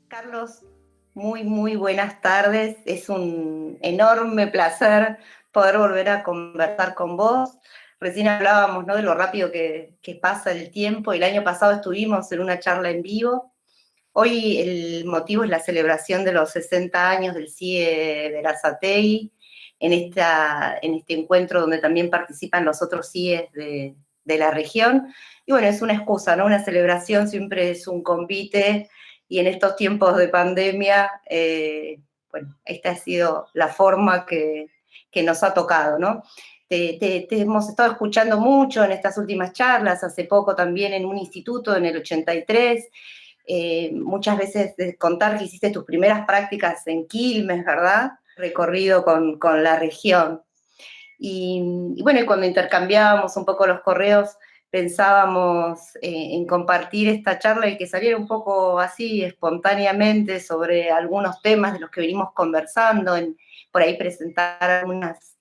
Carlos, muy buenas tardes. Es un enorme placer poder volver a conversar con vos. Recién hablábamos, ¿no?, de lo rápido que pasa el tiempo. El año pasado estuvimos en una charla en vivo. Hoy el motivo es la celebración de los 60 años del CIE Berazategui, en este encuentro donde también participan los otros CIEs de la región. Y bueno, es una excusa, ¿no? Una celebración siempre es un convite, y en estos tiempos de pandemia, bueno, esta ha sido la forma que nos ha tocado, ¿no? Te hemos estado escuchando mucho en estas últimas charlas, hace poco también en un instituto, en el 83, muchas veces de contar que hiciste tus primeras prácticas en Quilmes, ¿verdad? Recorrido con la región. Y bueno, y cuando intercambiábamos un poco los correos, pensábamos en compartir esta charla y que saliera un poco así, espontáneamente, sobre algunos temas de los que venimos conversando, por ahí presentar algunas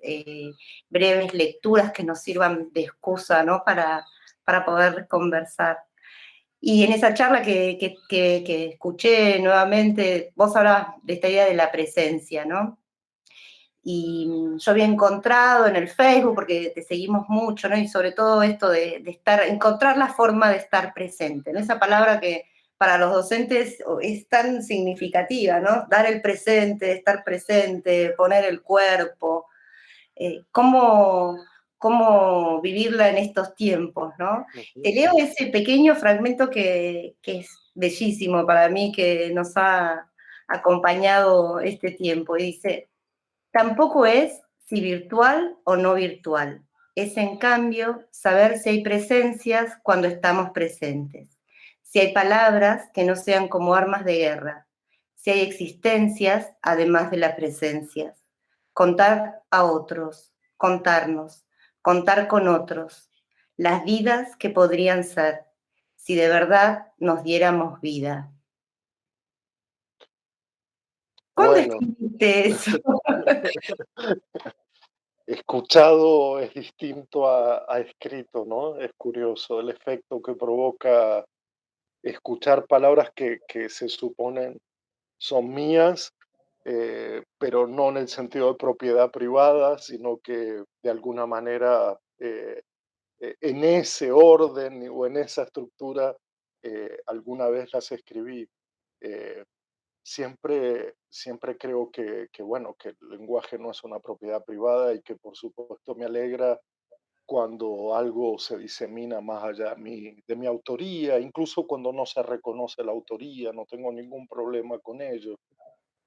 breves lecturas que nos sirvan de excusa, ¿no?, para poder conversar. Y en esa charla que escuché nuevamente, vos hablabas de esta idea de la presencia, ¿no? Y yo había encontrado en el Facebook, porque te seguimos mucho, ¿no? Y sobre todo esto de encontrar la forma de estar presente, ¿no? Esa palabra que para los docentes es tan significativa, ¿no? Dar el presente, estar presente, poner el cuerpo, cómo vivirla en estos tiempos, ¿no? Ujú. Te leo ese pequeño fragmento que es bellísimo para mí, que nos ha acompañado este tiempo, y dice: tampoco es si virtual o no virtual, es en cambio saber si hay presencias cuando estamos presentes, si hay palabras que no sean como armas de guerra, si hay existencias además de las presencias. Contar a otros, contarnos, contar con otros, las vidas que podrían ser, si de verdad nos diéramos vida. ¿Cuándo Bueno, escribiste eso? escuchado es distinto a escrito, ¿no? Es curioso el efecto que provoca escuchar palabras que se suponen son mías, pero no en el sentido de propiedad privada, sino que de alguna manera en ese orden o en esa estructura alguna vez las escribí. Eh, siempre creo bueno, que el lenguaje no es una propiedad privada y que por supuesto me alegra cuando algo se disemina más allá de mi autoría, incluso cuando no se reconoce la autoría, no tengo ningún problema con ello.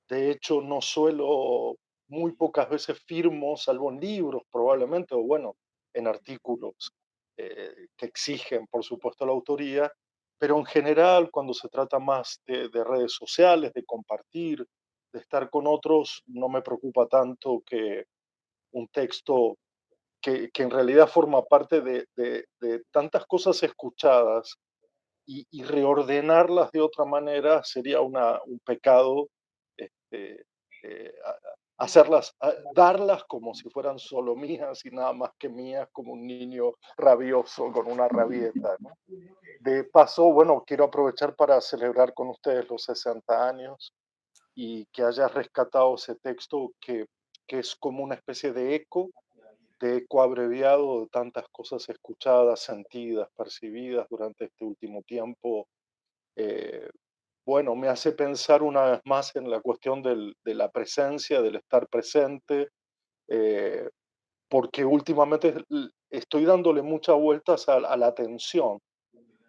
De hecho, no suelo, muy pocas veces firmo, salvo en libros probablemente, o bueno, en artículos que exigen, por supuesto, la autoría, pero en general, cuando se trata más de redes sociales, de compartir, de estar con otros, no me preocupa tanto que un texto que en realidad forma parte de tantas cosas escuchadas y reordenarlas de otra manera sería un pecado, este, hacerlas, darlas como si fueran solo mías y nada más que mías, como un niño rabioso con una rabieta, ¿no? De paso, bueno, quiero aprovechar para celebrar con ustedes los 60 años y que hayas rescatado ese texto que es como una especie de eco abreviado de tantas cosas escuchadas, sentidas, percibidas durante este último tiempo. eh, bueno, me hace pensar una vez más en la cuestión de la presencia, del estar presente, eh, porque últimamente estoy dándole muchas vueltas a la atención.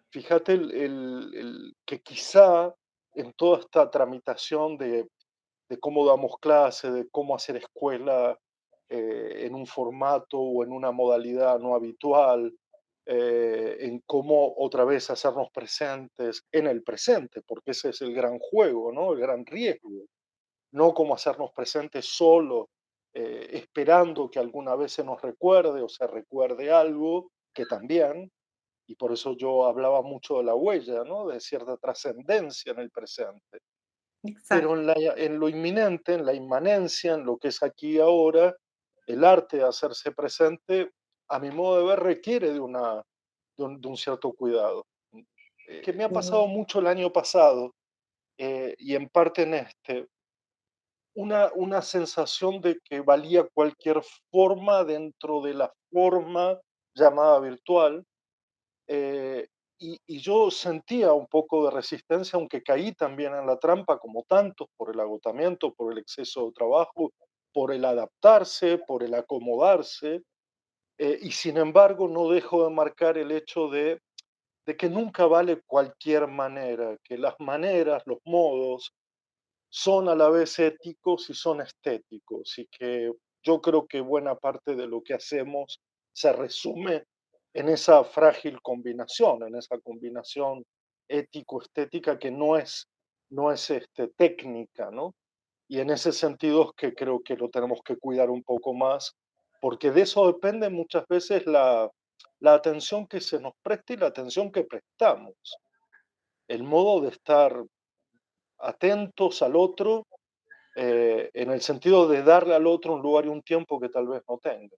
Fíjate que quizá en toda esta tramitación de cómo damos clase, de cómo hacer escuela en un formato o en una modalidad no habitual, en cómo otra vez hacernos presentes en el presente, porque ese es el gran juego, ¿no? El gran riesgo. No cómo hacernos presentes solo, esperando que alguna vez se nos recuerde o se recuerde algo, que también, y por eso yo hablaba mucho de la huella, ¿no? De cierta trascendencia en el presente. pero exacto. en lo inminente, en la inmanencia, en lo que es aquí y ahora, el arte de hacerse presente, a mi modo de ver, requiere de un cierto cuidado. Que me ha pasado mucho el año pasado y en parte en este, una sensación de que valía cualquier forma dentro de la forma llamada virtual. eh, y yo sentía un poco de resistencia, aunque caí también en la trampa, como tantos, por el agotamiento, por el exceso de trabajo, por el adaptarse, por el acomodarse, y sin embargo no dejo de marcar el hecho de que nunca vale cualquier manera, que las maneras, los modos, son a la vez éticos y son estéticos, y que yo creo que buena parte de lo que hacemos se resume en esa frágil combinación, en esa combinación ético-estética que no es técnica, ¿no? Y en ese sentido es que creo que lo tenemos que cuidar un poco más, porque de eso depende muchas veces la atención que se nos presta y la atención que prestamos, el modo de estar atentos al otro, en el sentido de darle al otro un lugar y un tiempo que tal vez no tenga.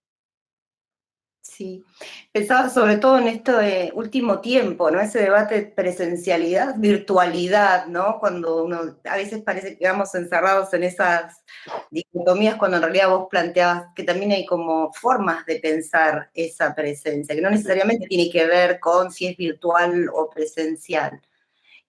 Sí, pensaba sobre todo en esto de último tiempo, ¿no? Ese debate de presencialidad, virtualidad, ¿no? Cuando uno, a veces parece que vamos encerrados en esas dicotomías, cuando en realidad vos planteabas que también hay como formas de pensar esa presencia, que no Sí, necesariamente tiene que ver con si es virtual o presencial.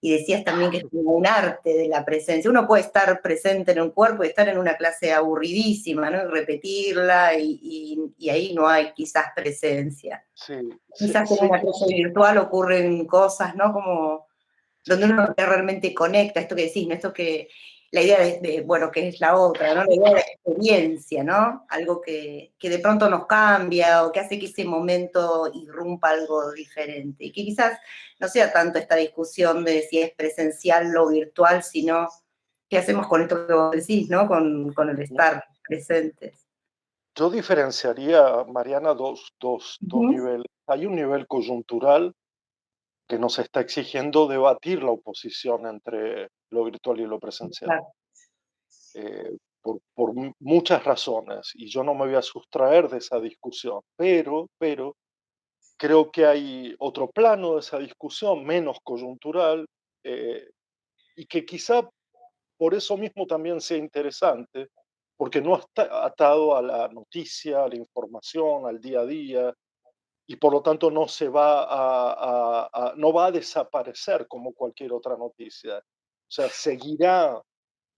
Y decías también que es como un arte de la presencia. Uno puede estar presente en un cuerpo y estar en una clase aburridísima, ¿no? Y repetirla, y ahí no hay quizás presencia. sí, Quizás en sé una que clase virtual ocurren cosas, ¿no? Como donde uno realmente conecta, esto que decís, ¿no? Esto que, la idea bueno, que es la otra, ¿no? La idea de la experiencia, ¿no? Algo que de pronto nos cambia o que hace que ese momento irrumpa algo diferente. Y que quizás no sea tanto esta discusión de si es presencial o virtual, sino qué hacemos con esto que vos decís, ¿no? Con el estar presentes. yo diferenciaría, Mariana, dos Ujú. niveles. Hay un nivel coyuntural que nos está exigiendo debatir la oposición entre lo virtual y lo presencial, Claro, por muchas razones, y yo no me voy a sustraer de esa discusión, pero creo que hay otro plano de esa discusión, menos coyuntural, eh, y que quizá por eso mismo también sea interesante, porque no está atado a la noticia, a la información, al día a día, y por lo tanto no se va no va a desaparecer como cualquier otra noticia. O sea, seguirá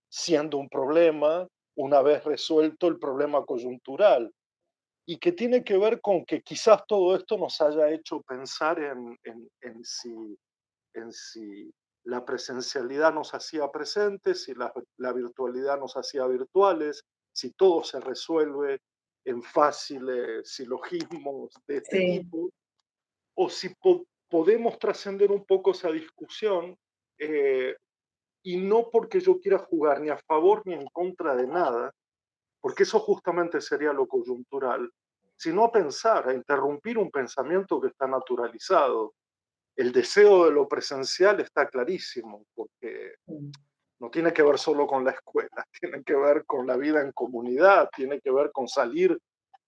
siendo un problema una vez resuelto el problema coyuntural, y que tiene que ver con que quizás todo esto nos haya hecho pensar en si la presencialidad nos hacía presentes, si la virtualidad nos hacía virtuales, si todo se resuelve en fáciles silogismos de este sí, tipo, o si podemos trascender un poco esa discusión, eh, y no porque yo quiera jugar ni a favor ni en contra de nada, porque eso justamente sería lo coyuntural, sino a pensar, a interrumpir un pensamiento que está naturalizado. El deseo de lo presencial está clarísimo, porque no tiene que ver solo con la escuela, tiene que ver con la vida en comunidad, tiene que ver con salir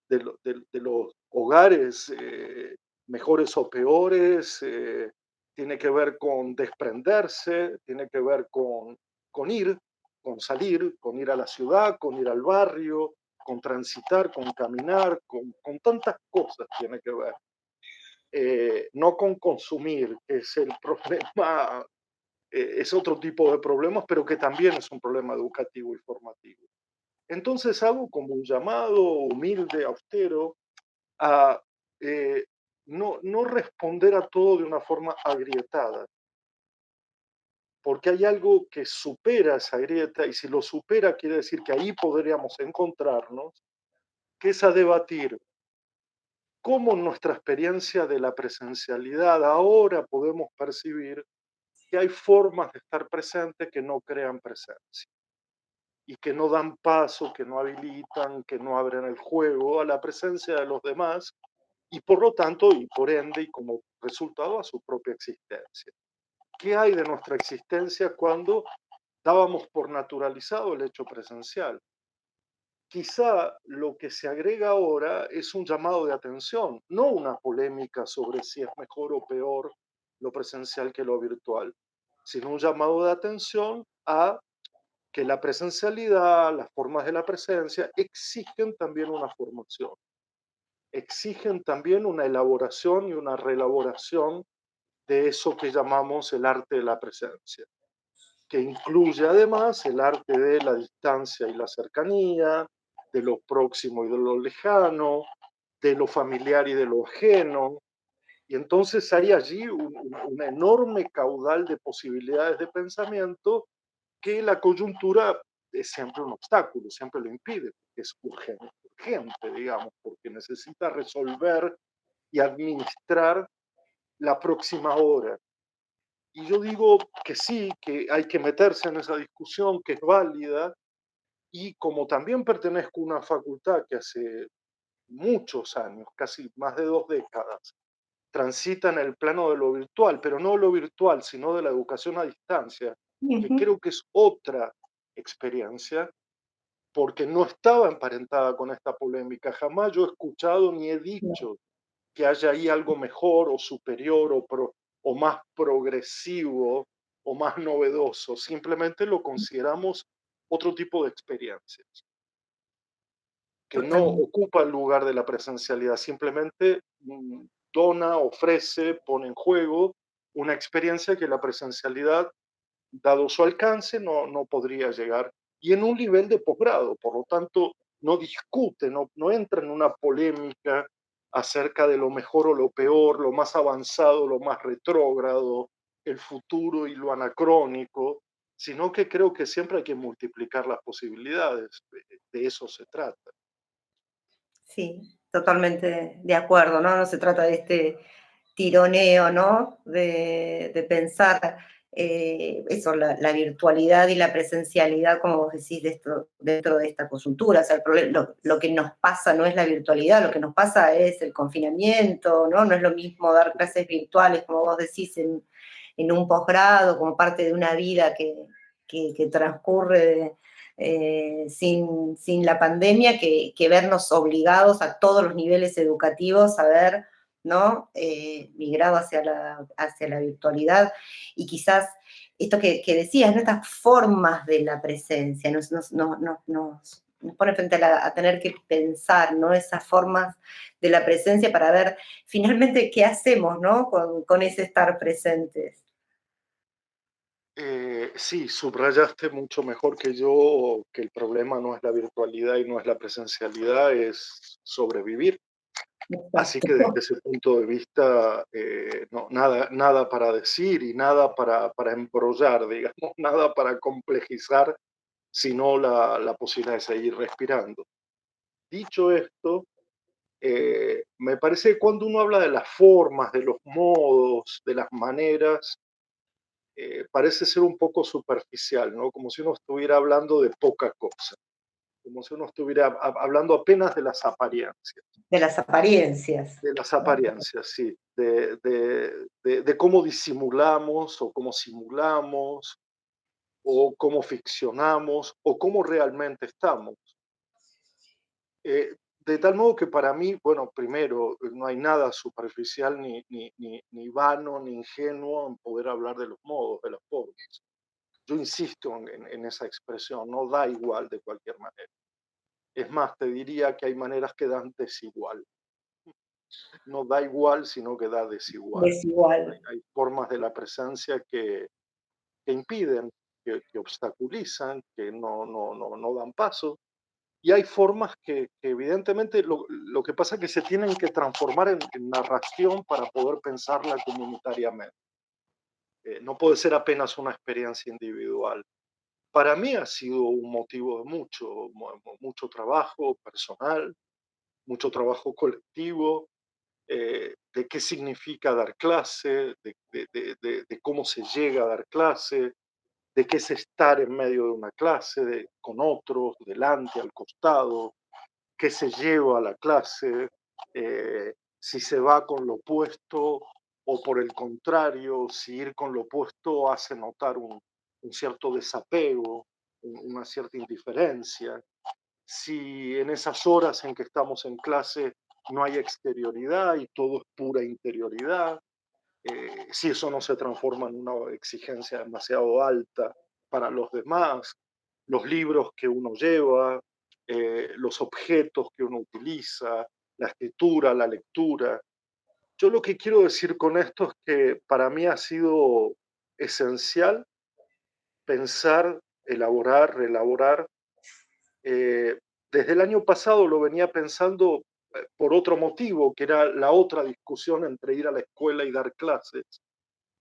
de los hogares, mejores o peores, tiene que ver con desprenderse, tiene que ver con ir, con salir, con ir a la ciudad, con ir al barrio, con transitar, con caminar, con tantas cosas tiene que ver. No con consumir, que es el problema, es otro tipo de problemas, pero que también es un problema educativo y formativo. Entonces hago como un llamado humilde, austero, a no responder a todo de una forma agrietada, porque hay algo que supera esa grieta, y si lo supera quiere decir que ahí podríamos encontrarnos, que es a debatir cómo en nuestra experiencia de la presencialidad ahora podemos percibir que hay formas de estar presente que no crean presencia y que no dan paso, que no habilitan, que no abren el juego a la presencia de los demás, y por lo tanto, y por ende, y como resultado a su propia existencia. ¿Qué hay de nuestra existencia cuando dábamos por naturalizado el hecho presencial. Quizá lo que se agrega ahora es un llamado de atención, no una polémica sobre si es mejor o peor lo presencial que lo virtual, sino un llamado de atención a que la presencialidad, las formas de la presencia, exigen también una formación, exigen también una elaboración y una reelaboración de eso que llamamos el arte de la presencia, que incluye además el arte de la distancia y la cercanía, de lo próximo y de lo lejano, de lo familiar y de lo ajeno. Y entonces hay allí un enorme caudal de posibilidades de pensamiento que la coyuntura es siempre un obstáculo, siempre lo impide, porque es urgente, urgente, digamos, porque necesita resolver y administrar la próxima hora. Y yo digo que sí, que hay que meterse en esa discusión, que es válida, y como también pertenezco a una facultad que hace muchos años, casi más de 2 décadas, transita en el plano de lo virtual, pero no lo virtual, sino de la educación a distancia, que Ujú. creo que es otra experiencia, porque no estaba emparentada con esta polémica. Jamás yo he escuchado ni he dicho que haya ahí algo mejor o superior o más progresivo o más novedoso. Simplemente lo consideramos otro tipo de experiencias, que no Totalmente. ocupa el lugar de la presencialidad, simplemente dona, ofrece, pone en juego una experiencia que la presencialidad, dado su alcance, no podría llegar. Y en un nivel de posgrado, por lo tanto, no discute, no entra en una polémica acerca de lo mejor o lo peor, lo más avanzado, lo más retrógrado, el futuro y lo anacrónico, sino que creo que siempre hay que multiplicar las posibilidades. De eso se trata. Sí, totalmente de acuerdo, ¿no? No se trata de este tironeo, ¿no? De pensar eso, la virtualidad y la presencialidad, como vos decís, dentro de esta coyuntura. O sea, lo que nos pasa no es la virtualidad, lo que nos pasa es el confinamiento, ¿no? No es lo mismo dar clases virtuales, como vos decís, en un posgrado, como parte de una vida que transcurre sin la pandemia, que vernos obligados a todos los niveles educativos a ver, ¿no? Migrado hacia la virtualidad y quizás esto que decías, ¿no? Estas formas de la presencia nos pone frente a tener que pensar, ¿no? Esas formas de la presencia para ver finalmente qué hacemos, ¿no? Con ese estar presentes. Sí, subrayaste mucho mejor que yo que el problema no es la virtualidad y no es la presencialidad, es sobrevivir. Así Exacto. que desde ese punto de vista, no, nada para decir y nada para embrollar, digamos, nada para complejizar, sino la posibilidad de seguir respirando. Dicho esto, me parece que cuando uno habla de las formas, de los modos, de las maneras, parece ser un poco superficial, ¿no? Como si uno estuviera hablando de poca cosa, como si uno estuviera hablando apenas De las apariencias. de las apariencias, sí, de cómo disimulamos o cómo simulamos o cómo ficcionamos o cómo realmente estamos. De tal modo que para mí, bueno, primero, no hay nada superficial ni vano ni ingenuo en poder hablar de los modos, de las formas. Yo insisto en esa expresión, no da igual de cualquier manera. Es más, te diría que hay maneras que dan desigual. No da igual, sino que da desigual. Desigual. Hay formas de la presencia que impiden, que obstaculizan, que no dan paso. Y hay formas que evidentemente lo que pasa es que se tienen que transformar en narración para poder pensarla comunitariamente. No puede ser apenas una experiencia individual. Para mí ha sido un motivo de mucho trabajo personal, mucho trabajo colectivo, de qué significa dar clase, de cómo se llega a dar clase, de qué es estar en medio de una clase, con otros, delante, al costado, qué se lleva a la clase, si se va con lo opuesto o por el contrario, si ir con lo opuesto hace notar un cierto desapego, una cierta indiferencia. Si en esas horas en que estamos en clase no hay exterioridad y todo es pura interioridad, si eso no se transforma en una exigencia demasiado alta para los demás, los libros que uno lleva, los objetos que uno utiliza, la escritura, la lectura. Yo lo que quiero decir con esto es que para mí ha sido esencial pensar, elaborar, reelaborar. eh, Desde el año pasado lo venía pensando por otro motivo, que era la otra discusión entre ir a la escuela y dar clases,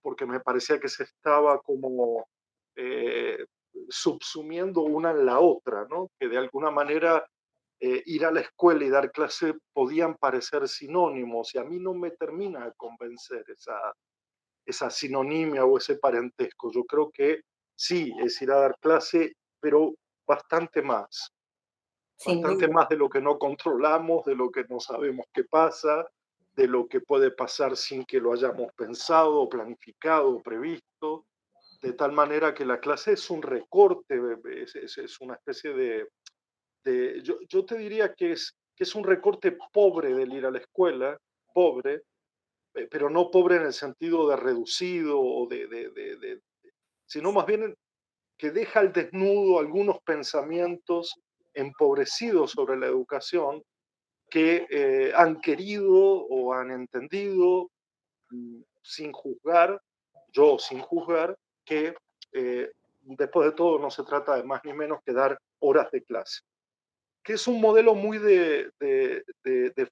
porque me parecía que se estaba como eh, subsumiendo una en la otra, ¿no? Que de alguna manera ir a la escuela y dar clase podían parecer sinónimos y a mí no me termina de convencer esa sinonimia o ese parentesco. Yo creo que sí, es ir a dar clase, pero bastante más, sin bastante duda. más de lo que no controlamos, de lo que no sabemos qué pasa, de lo que puede pasar sin que lo hayamos pensado, planificado, previsto, de tal manera que la clase es un recorte, es una especie yo te diría que es un recorte pobre del ir a la escuela, pobre, pero no pobre en el sentido de reducido o sino más bien que deja al desnudo algunos pensamientos empobrecidos sobre la educación que han querido o han entendido sin juzgar, yo sin juzgar, que después de todo no se trata de más ni menos que dar horas de clase, que es un modelo muy de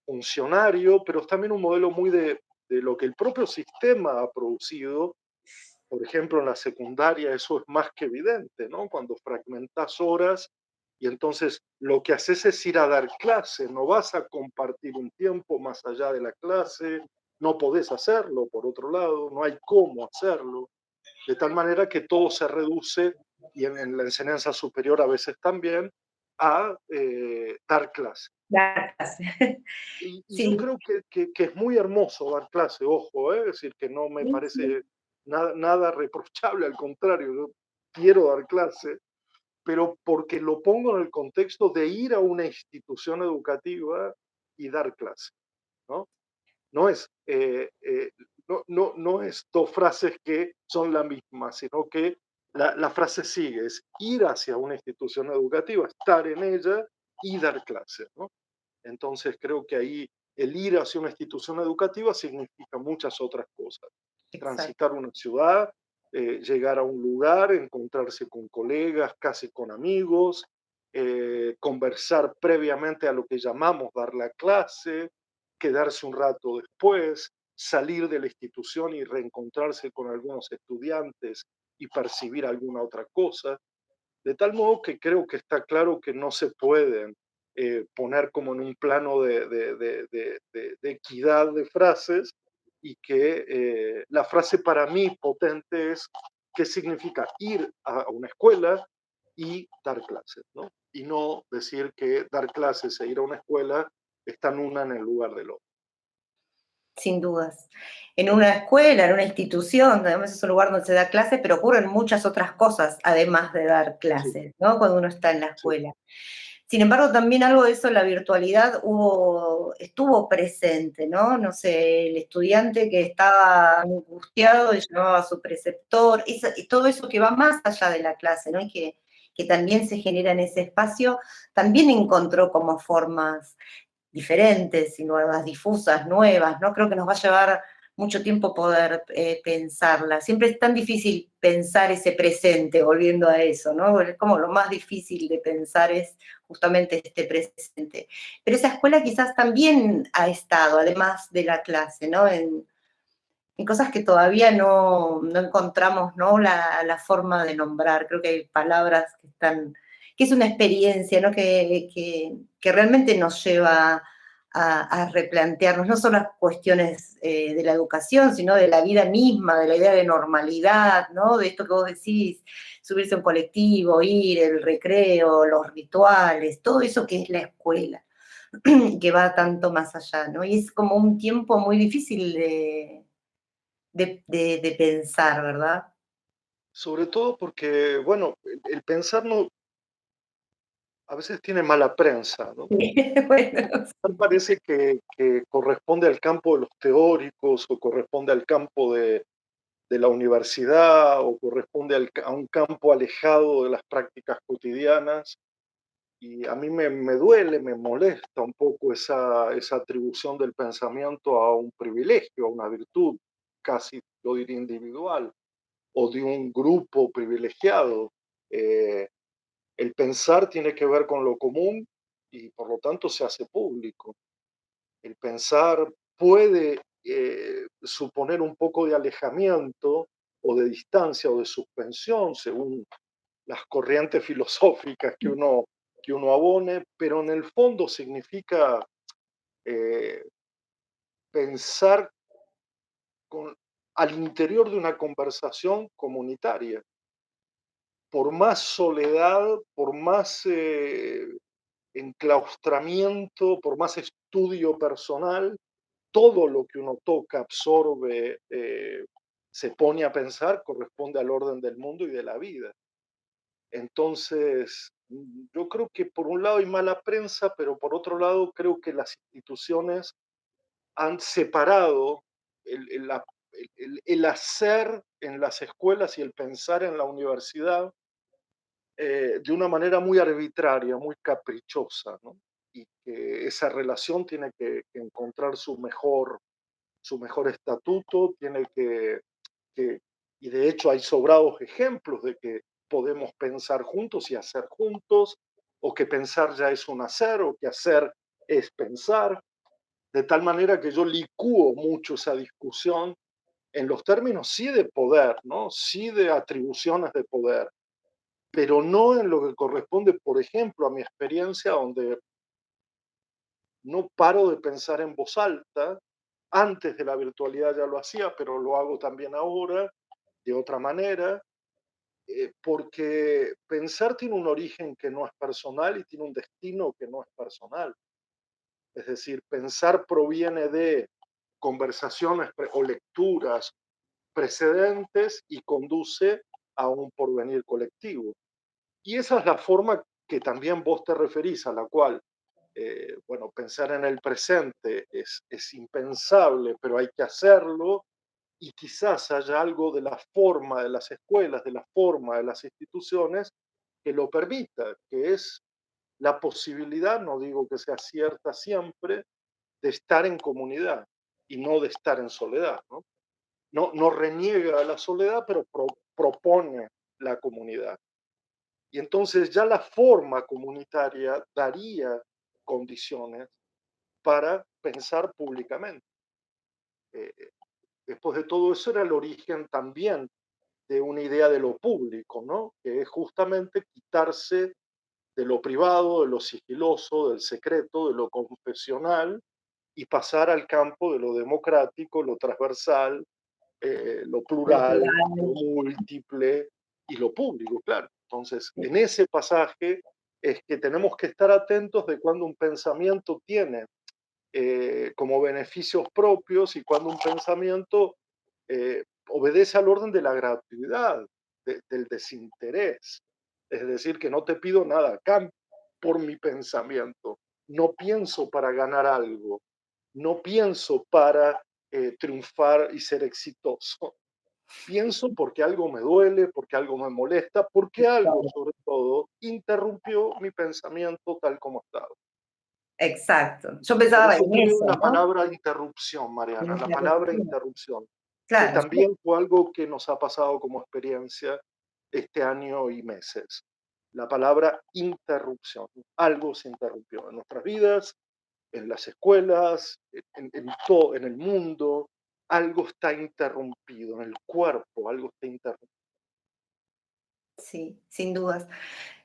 funcionario, pero es también un modelo muy de lo que el propio sistema ha producido. Por ejemplo, en la secundaria eso es más que evidente, ¿no? Cuando fragmentas horas y entonces lo que haces es ir a dar clase, no vas a compartir un tiempo más allá de la clase, no podés hacerlo, por otro lado, no hay cómo hacerlo, de tal manera que todo se reduce, y en la enseñanza superior a veces también, a dar clase. Dar clase. Y yo Sí, creo que es muy hermoso dar clase, ojo, es decir, que no me sí, sí. parece nada reprochable, al contrario, yo quiero dar clase, pero porque lo pongo en el contexto de ir a una institución educativa y dar clase, ¿no? No es, no es dos frases que son la misma, sino que la frase sigue, es ir hacia una institución educativa, estar en ella y dar clase, ¿no? Entonces creo que ahí el ir hacia una institución educativa significa muchas otras cosas. Exacto. Transitar una ciudad, llegar a un lugar, encontrarse con colegas, casi con amigos, conversar previamente a lo que llamamos dar la clase, quedarse un rato después, salir de la institución y reencontrarse con algunos estudiantes y percibir alguna otra cosa. De tal modo que creo que está claro que no se pueden poner como en un plano de equidad de frases y que la frase para mí potente es qué significa ir a una escuela y dar clases, ¿no? Y no decir que dar clases e ir a una escuela están una en el lugar del otro. Sin dudas. En una escuela, en una institución, además es un lugar donde se da clases, pero ocurren muchas otras cosas además de dar Sí, clases, ¿no? Cuando uno está en la sí, escuela. Sin embargo, también algo de eso, la virtualidad estuvo presente, ¿no? No sé, el estudiante que estaba angustiado y llamaba a su preceptor, y todo eso que va más allá de la clase, ¿no? Y que también se genera en ese espacio, también encontró como formas diferentes y nuevas, difusas, nuevas, ¿no? Creo que nos va a llevar mucho tiempo poder pensarla. Siempre es tan difícil pensar ese presente, volviendo a eso, ¿no? Es como lo más difícil de pensar es justamente este presente. Pero esa escuela quizás también ha estado, además de la clase, ¿no? En cosas que todavía no encontramos, ¿no? La forma de nombrar. Creo que hay palabras que están, que es una experiencia, ¿no? Que realmente nos lleva a replantearnos no solo las cuestiones de la educación, sino de la vida misma, de la idea de normalidad, ¿no? De esto que vos decís, subirse a un colectivo, ir, el recreo, los rituales, todo eso que es la escuela, que va tanto más allá, ¿no? Y es como un tiempo muy difícil de pensar, ¿verdad? Sobre todo porque, bueno, el pensar no, a veces tiene mala prensa, ¿no? Sí, bueno, Tal parece que corresponde al campo de los teóricos o corresponde al campo de la universidad o corresponde a un campo alejado de las prácticas cotidianas. Y a mí me duele, me molesta un poco esa atribución del pensamiento a un privilegio, a una virtud, casi lo diría individual, o de un grupo privilegiado. Eh, el pensar tiene que ver con lo común y por lo tanto se hace público. El pensar puede suponer un poco de alejamiento o de distancia o de suspensión, según las corrientes filosóficas que uno abone, pero en el fondo significa eh, pensar con, al interior de una conversación comunitaria. Por más soledad, por más enclaustramiento, por más estudio personal, todo lo que uno toca, absorbe, se pone a pensar, corresponde al orden del mundo y de la vida. Entonces, yo creo que por un lado hay mala prensa, pero por otro lado creo que las instituciones han separado el hacer en las escuelas y el pensar en la universidad de una manera muy arbitraria, muy caprichosa, ¿no? Y que esa relación tiene que encontrar su mejor estatuto, tiene que, y de hecho hay sobrados ejemplos de que podemos pensar juntos y hacer juntos, o que pensar ya es un hacer, o que hacer es pensar, de tal manera que yo licúo mucho esa discusión en los términos sí de poder, ¿no? Sí de atribuciones de poder, pero no en lo que corresponde, por ejemplo, a mi experiencia, donde no paro de pensar en voz alta. Antes de la virtualidad ya lo hacía, pero lo hago también ahora, de otra manera, porque pensar tiene un origen que no es personal y tiene un destino que no es personal. Es decir, pensar proviene de conversaciones o lecturas precedentes y conduce a un porvenir colectivo. Y esa es la forma que también vos te referís, a la cual, bueno, pensar en el presente es impensable, pero hay que hacerlo, y quizás haya algo de la forma de las escuelas, de la forma de las instituciones, que lo permita, que es la posibilidad, no digo que sea cierta siempre, de estar en comunidad y no de estar en soledad, ¿no? No reniega a la soledad, pero propone la comunidad. Y entonces ya la forma comunitaria daría condiciones para pensar públicamente. Eh, Después de todo eso era el origen también de una idea de lo público, ¿no? Que es justamente quitarse de lo privado, de lo sigiloso, del secreto, de lo confesional y pasar al campo de lo democrático, lo transversal, lo plural, lo múltiple y lo público, claro. Entonces, en ese pasaje es que tenemos que estar atentos de cuando un pensamiento tiene como beneficios propios y cuando un pensamiento obedece al orden de la gratuidad, del desinterés. Es decir, que no te pido nada acá por mi pensamiento. No pienso para ganar algo, no pienso para triunfar y ser exitoso. Pienso porque algo me duele, porque algo me molesta, porque algo, sobre todo, interrumpió mi pensamiento tal como estaba. exacto. Yo Por pensaba eso en creo en eso, la ¿no? palabra interrupción, La Mariana, la palabra interrupción. interrupción, que Claro, también fue algo que nos ha pasado como experiencia este año y meses. La palabra interrupción, algo se interrumpió en nuestras vidas, en las escuelas, todo, en el mundo, algo está interrumpido, en el cuerpo, algo está interrumpido. sí, sin dudas.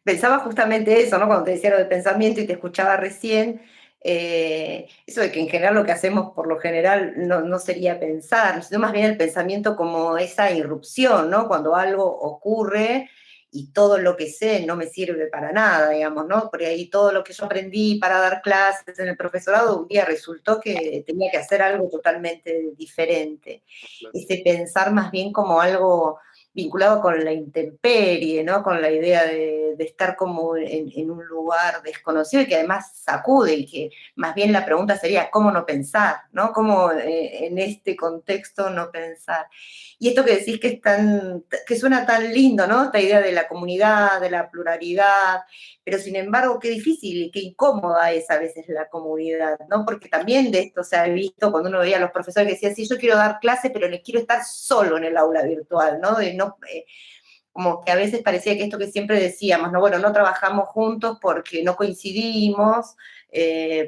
Pensaba justamente eso, ¿no? Cuando te decía lo del pensamiento y te escuchaba recién, eso de que en general lo que hacemos por lo general no sería pensar, sino más bien el pensamiento como esa irrupción, ¿no? Cuando algo ocurre y todo lo que sé no me sirve para nada, digamos, ¿no? Porque ahí todo lo que yo aprendí para dar clases en el profesorado, un día resultó que tenía que hacer algo totalmente diferente. Claro. Ese pensar más bien como algo vinculado con la intemperie, ¿no? Con la idea de estar como en un lugar desconocido y que además sacude y que más bien la pregunta sería, ¿cómo no pensar? ¿No? ¿Cómo en este contexto no pensar? Y esto que decís que es que suena tan lindo, ¿no? Esta idea de la comunidad, de la pluralidad, pero sin embargo, qué difícil y qué incómoda es a veces la comunidad, ¿no? Porque también de esto se ha visto cuando uno veía a los profesores que decían, sí, yo quiero dar clase, pero le quiero estar solo en el aula virtual, ¿no? De no como que a veces parecía que esto que siempre decíamos, no, bueno, no trabajamos juntos porque no coincidimos,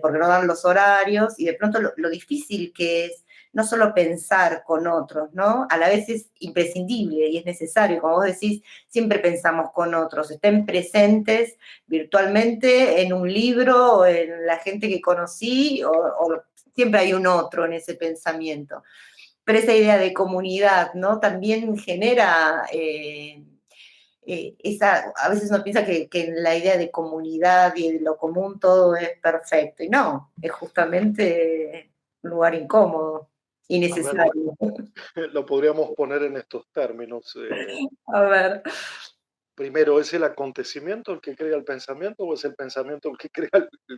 porque no dan los horarios, y de pronto lo difícil que es no solo pensar con otros, ¿no? A la vez es imprescindible y es necesario, como vos decís, siempre pensamos con otros, estén presentes virtualmente en un libro, o en la gente que conocí, o siempre hay un otro en ese pensamiento. Pero esa idea de comunidad, ¿no? También genera a veces uno piensa que en la idea de comunidad y de lo común todo es perfecto, y no, es justamente un lugar incómodo, A ver, lo, innecesario. lo podríamos poner en estos términos. A ver, Primero, ¿es el acontecimiento el que crea el pensamiento o es el pensamiento el que crea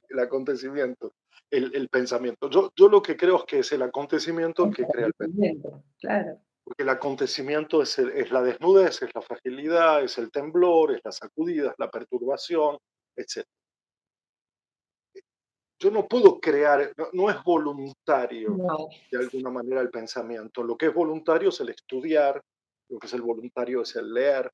el acontecimiento? El pensamiento. Yo lo que creo es que es el acontecimiento el que crea el pensamiento. claro. Porque el acontecimiento es la desnudez, es la fragilidad, es el temblor, es la sacudida, es la perturbación, etc. Yo no puedo crear, no es voluntario No, de alguna manera el pensamiento. Lo que es voluntario es el estudiar, lo que es el voluntario es el leer,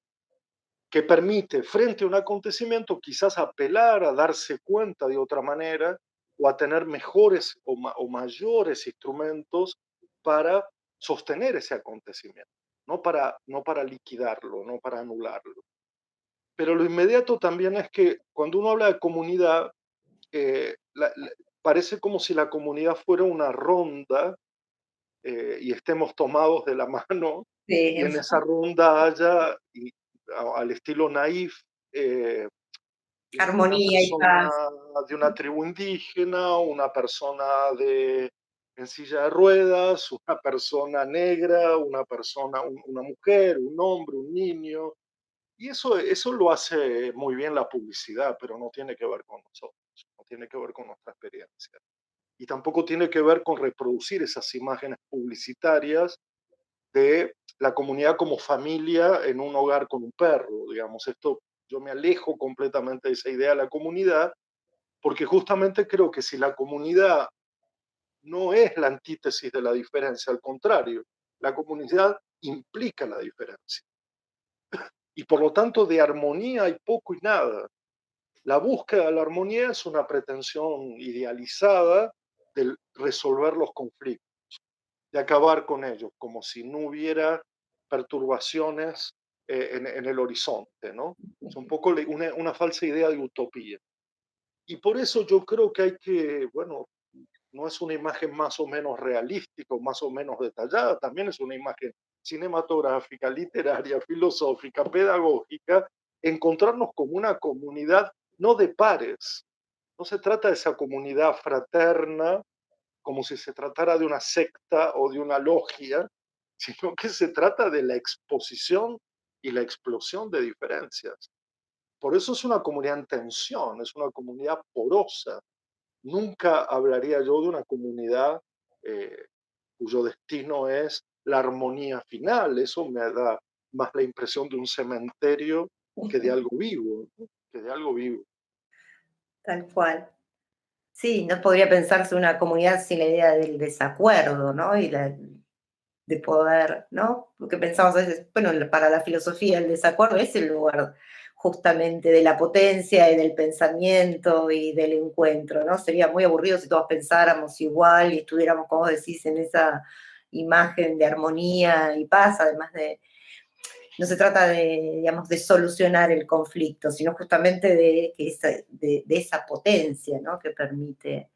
que permite frente a un acontecimiento quizás apelar a darse cuenta de otra manera o a tener mejores o mayores instrumentos para sostener ese acontecimiento, no para liquidarlo, no para anularlo. Pero lo inmediato también es que cuando uno habla de comunidad, parece como si la comunidad fuera una ronda y estemos tomados de la mano sí, y en esa ronda haya, al estilo naif, eh, una armonía y persona paz. de una tribu indígena, una persona en silla de ruedas, una persona negra, una persona, una mujer, un hombre, un niño. Y eso lo hace muy bien la publicidad, pero no tiene que ver con nosotros, no tiene que ver con nuestra experiencia. Y tampoco tiene que ver con reproducir esas imágenes publicitarias de la comunidad como familia en un hogar con un perro, digamos. Esto yo me alejo completamente de esa idea de la comunidad, porque justamente creo que si la comunidad no es la antítesis de la diferencia, al contrario, la comunidad implica la diferencia. Y por lo tanto de armonía hay poco y nada. La búsqueda de la armonía es una pretensión idealizada de resolver los conflictos, de acabar con ellos, como si no hubiera perturbaciones en el horizonte, ¿no? Es un poco una falsa idea de utopía. Y por eso yo creo que hay que, bueno, no es una imagen más o menos realística o más o menos detallada, también es una imagen cinematográfica, literaria, filosófica, pedagógica, encontrarnos como una comunidad no de pares. No se trata de esa comunidad fraterna como si se tratara de una secta o de una logia, sino que se trata de la exposición y la explosión de diferencias. Por eso es una comunidad en tensión, es una comunidad porosa. Nunca hablaría yo de una comunidad eh, cuyo destino es la armonía final. Eso me da más la impresión de un cementerio que de algo vivo, ¿no? Que de algo vivo. Tal cual. Sí, no podría pensarse una comunidad sin la idea del desacuerdo, ¿no? De poder, ¿no? Porque pensamos a veces, bueno, para la filosofía el desacuerdo es el lugar justamente de la potencia y del pensamiento y del encuentro, ¿no? Sería muy aburrido si todos pensáramos igual y estuviéramos, como decís, en esa imagen de armonía y paz, además de, no se trata de, digamos, de solucionar el conflicto, sino justamente de esa potencia, ¿no? Que permite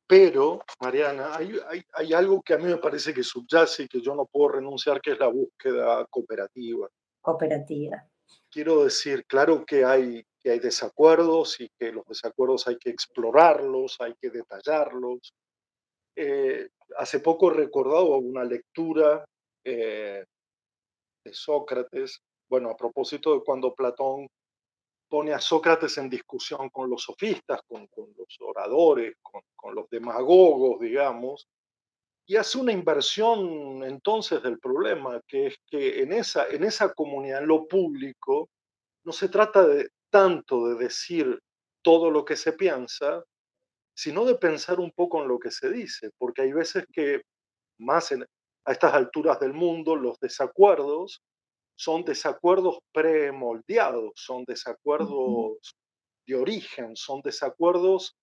Pero, Mariana, hay algo que a mí me parece que subyace y que yo no puedo renunciar, que es la búsqueda cooperativa. cooperativa. Quiero decir, claro que hay desacuerdos y que los desacuerdos hay que explorarlos, hay que detallarlos. Eh, Hace poco he recordado una lectura eh, de Sócrates. Bueno, a propósito de cuando Platón pone a Sócrates en discusión con los sofistas, con los oradores, con los demagogos, digamos, y hace una inversión entonces del problema, que es que en esa comunidad, en lo público, no se trata de tanto de decir todo lo que se piensa, sino de pensar un poco en lo que se dice, porque hay veces que más a estas alturas del mundo los desacuerdos son desacuerdos premoldeados, son Ujú. desacuerdos de origen, son desacuerdos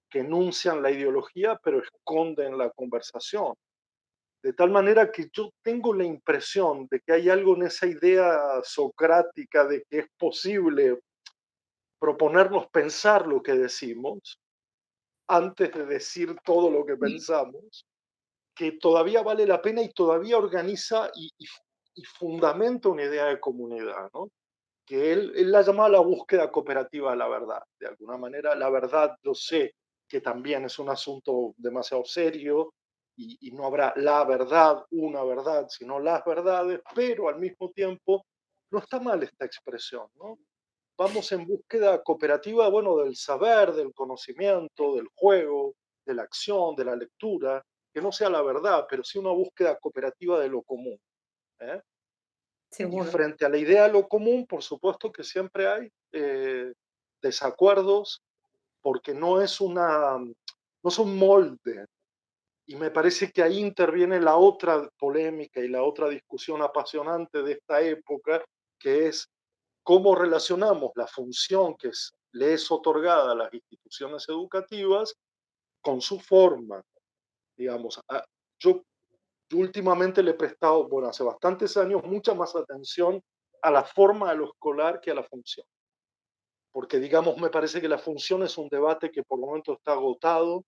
que enuncian la ideología pero esconden la conversación. De tal manera que yo tengo la impresión de que hay algo en esa idea socrática de que es posible proponernos pensar lo que decimos antes de decir todo lo que pensamos, que todavía vale la pena y todavía organiza y fundamenta una idea de comunidad, ¿no? Que él la llamaba la búsqueda cooperativa de la verdad. De alguna manera, la verdad, yo sé que también es un asunto demasiado serio y no habrá la verdad, una verdad, sino las verdades, pero al mismo tiempo no está mal esta expresión, ¿no? Vamos en búsqueda cooperativa, bueno, del saber, del conocimiento, del juego, de la acción, de la lectura, que no sea la verdad, pero sí una búsqueda cooperativa de lo común. ¿Eh? Y Seguro. frente a la idea de lo común, por supuesto que siempre hay desacuerdos, porque no es un molde. Y me parece que ahí interviene la otra polémica y la otra discusión apasionante de esta época, que es cómo relacionamos la función le es otorgada a las instituciones educativas con su forma. Digamos, yo yo últimamente le he prestado, bueno, hace bastantes años, mucha más atención a la forma de lo escolar que a la función. Porque, digamos, me parece que la función es un debate que por momentos está agotado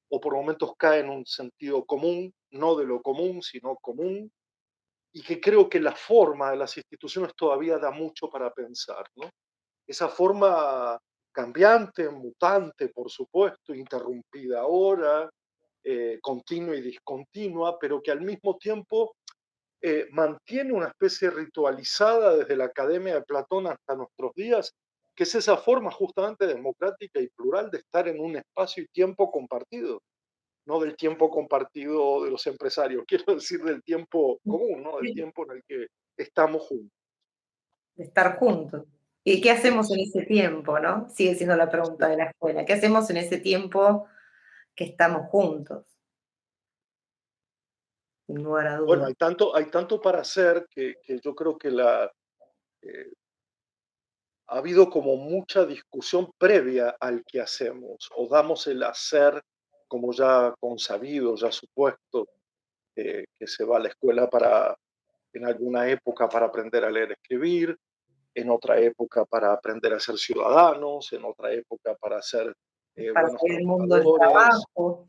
o por momentos cae en un sentido común, no de lo común, sino común, y que creo que la forma de las instituciones todavía da mucho para pensar, ¿no? Esa forma cambiante, mutante, por supuesto, interrumpida ahora, continua y discontinua, pero que al mismo tiempo mantiene una especie ritualizada desde la Academia de Platón hasta nuestros días, que es esa forma justamente democrática y plural de estar en un espacio y tiempo compartido, no del tiempo compartido de los empresarios, quiero decir del tiempo común, ¿no? Del Sí, tiempo en el que estamos juntos. de estar juntos. ¿Y qué hacemos en Es, ese tiempo, no? Sigue siendo la pregunta sí. de la escuela. ¿Qué hacemos en ese tiempo que estamos juntos? Sin lugar a Bueno, dudas. hay tanto para hacer que yo creo que eh, ha habido como mucha discusión previa al que hacemos, o damos el hacer como ya consabido, ya supuesto, que se va a la escuela en alguna época para aprender a leer y escribir, en otra época para aprender a ser ciudadanos, en otra época para ser Para buenos salir al mundo del trabajadores. trabajo.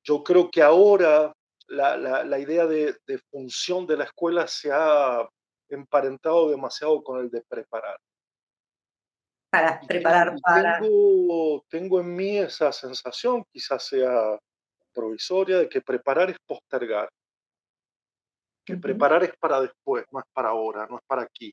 Yo creo que ahora la idea de función de la escuela se ha emparentado demasiado con el de preparar. Para preparar Y para. tengo en mí esa sensación, quizás sea provisoria, de que preparar es postergar, que Ujú. preparar es para después, no es para ahora, no es para aquí.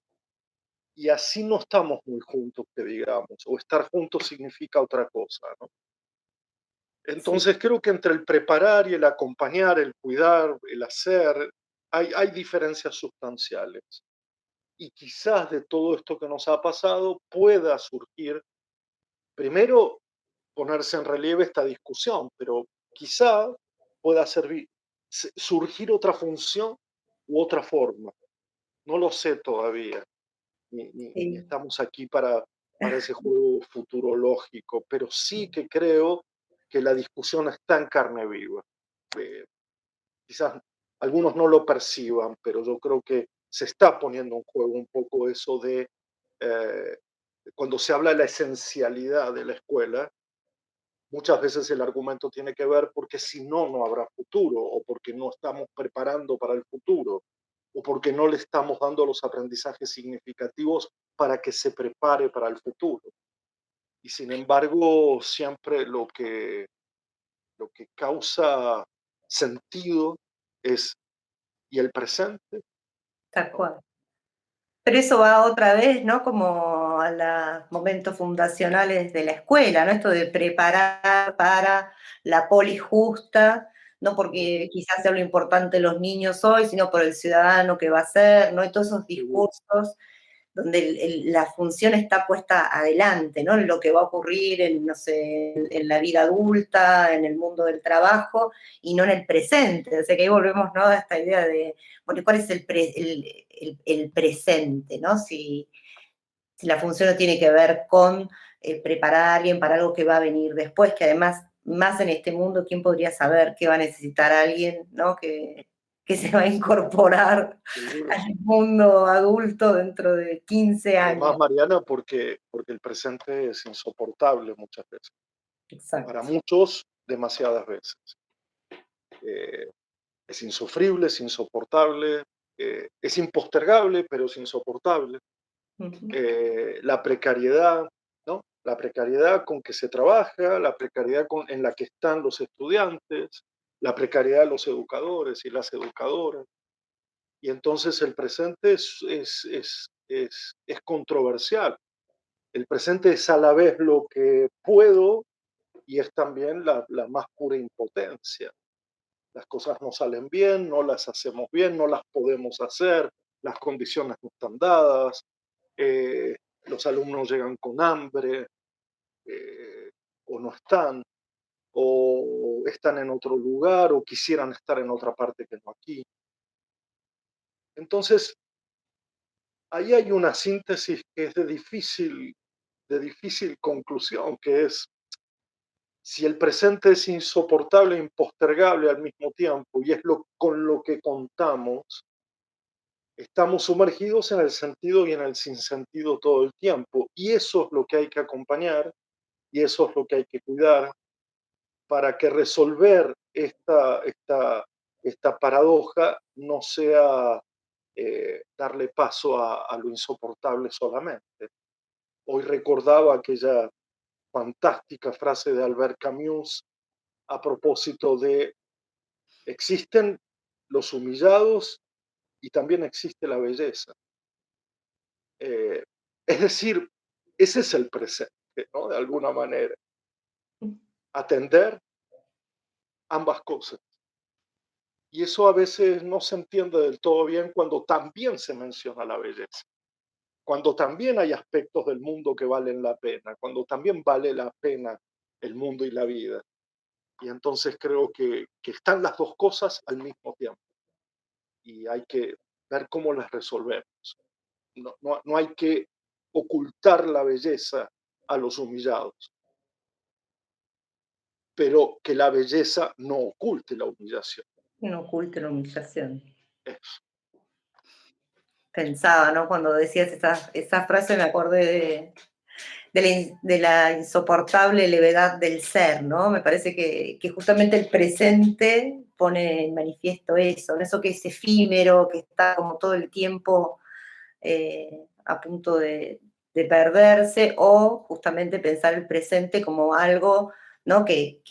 Y así no estamos muy juntos, que digamos, o estar juntos significa otra cosa, ¿no? Sí, Entonces creo que entre el preparar y el acompañar, el cuidar, el hacer, hay diferencias sustanciales. Y quizás de todo esto que nos ha pasado pueda surgir, primero, ponerse en relieve esta discusión, pero quizá pueda surgir otra función u otra forma. No lo sé todavía, ni sí. estamos aquí para ese juego futurológico, pero sí que creo que la discusión está en carne viva. Eh, Quizás algunos no lo perciban, pero yo creo que se está poniendo en juego un poco eso de eh, cuando se habla de la esencialidad de la escuela, muchas veces el argumento tiene que ver porque si no, no habrá futuro, o porque no estamos preparando para el futuro, o porque no le estamos dando los aprendizajes significativos para que se prepare para el futuro. Y sin embargo, siempre lo que causa sentido es y el presente tal cual. Pero eso va otra vez, ¿no? Como a los momentos fundacionales de la escuela, ¿no? Esto de preparar para la poli justa, no porque Ujú, quizás sea lo importante los niños hoy, sino por el ciudadano que va a ser, ¿no? Y todos esos seguro, discursos donde la función está puesta adelante, ¿no? En lo que va a ocurrir en, no sé, en la vida adulta, en el mundo del trabajo, y no en el presente. O sea que ahí volvemos, ¿no? A esta idea de, bueno, ¿cuál es el presente, ¿no? Si la función no tiene que ver con preparar a alguien para algo que va a venir después, que además, más en este mundo, ¿quién podría saber qué va a necesitar alguien, ¿no? Que se va a incorporar seguro. al mundo adulto dentro de 15 Además, años. Mariana, porque el presente es insoportable muchas veces. Para Exacto. muchos, demasiadas veces. Eh, es insufrible, es insoportable, es impostergable, pero es insoportable. Ujú. La precariedad, ¿no? La precariedad con que se trabaja, la precariedad en la que están los estudiantes, la precariedad de los educadores y las educadoras. Y entonces el presente es controversial. El presente es a la vez lo que puedo y es también la más pura impotencia. Las cosas no salen bien, no las hacemos bien, no las podemos hacer, las condiciones no están dadas, eh, los alumnos llegan con hambre, eh, o no están, o están en otro lugar, o quisieran estar en otra parte que no aquí. Entonces, ahí hay una síntesis que es de difícil conclusión, que es si el presente es insoportable e impostergable al mismo tiempo y es con lo que contamos, estamos sumergidos en el sentido y en el sinsentido todo el tiempo. Y eso es lo que hay que acompañar y eso es lo que hay que cuidar para que resolver esta paradoja no sea darle paso a lo insoportable solamente. Hoy recordaba aquella fantástica frase de Albert Camus a propósito de existen los humillados y también existe la belleza. Eh, es decir, ese es el presente, ¿no? De alguna manera, atender ambas cosas. Y eso a veces no se entiende del todo bien cuando también se menciona la belleza, cuando también hay aspectos del mundo que valen la pena, cuando también vale la pena el mundo y la vida. Y entonces creo que están las dos cosas al mismo tiempo y hay que ver cómo las resolvemos. No hay que ocultar la belleza a los humillados, pero que la belleza no oculte la humillación. No oculte la humillación. Eso. Pensaba, ¿no? Cuando decías esa frase me acordé de la insoportable levedad del ser, ¿no? Me parece que justamente el presente pone en manifiesto eso, ¿no? Eso que es efímero, que está como todo el tiempo a punto de perderse, o justamente pensar el presente como algo, ¿no? Que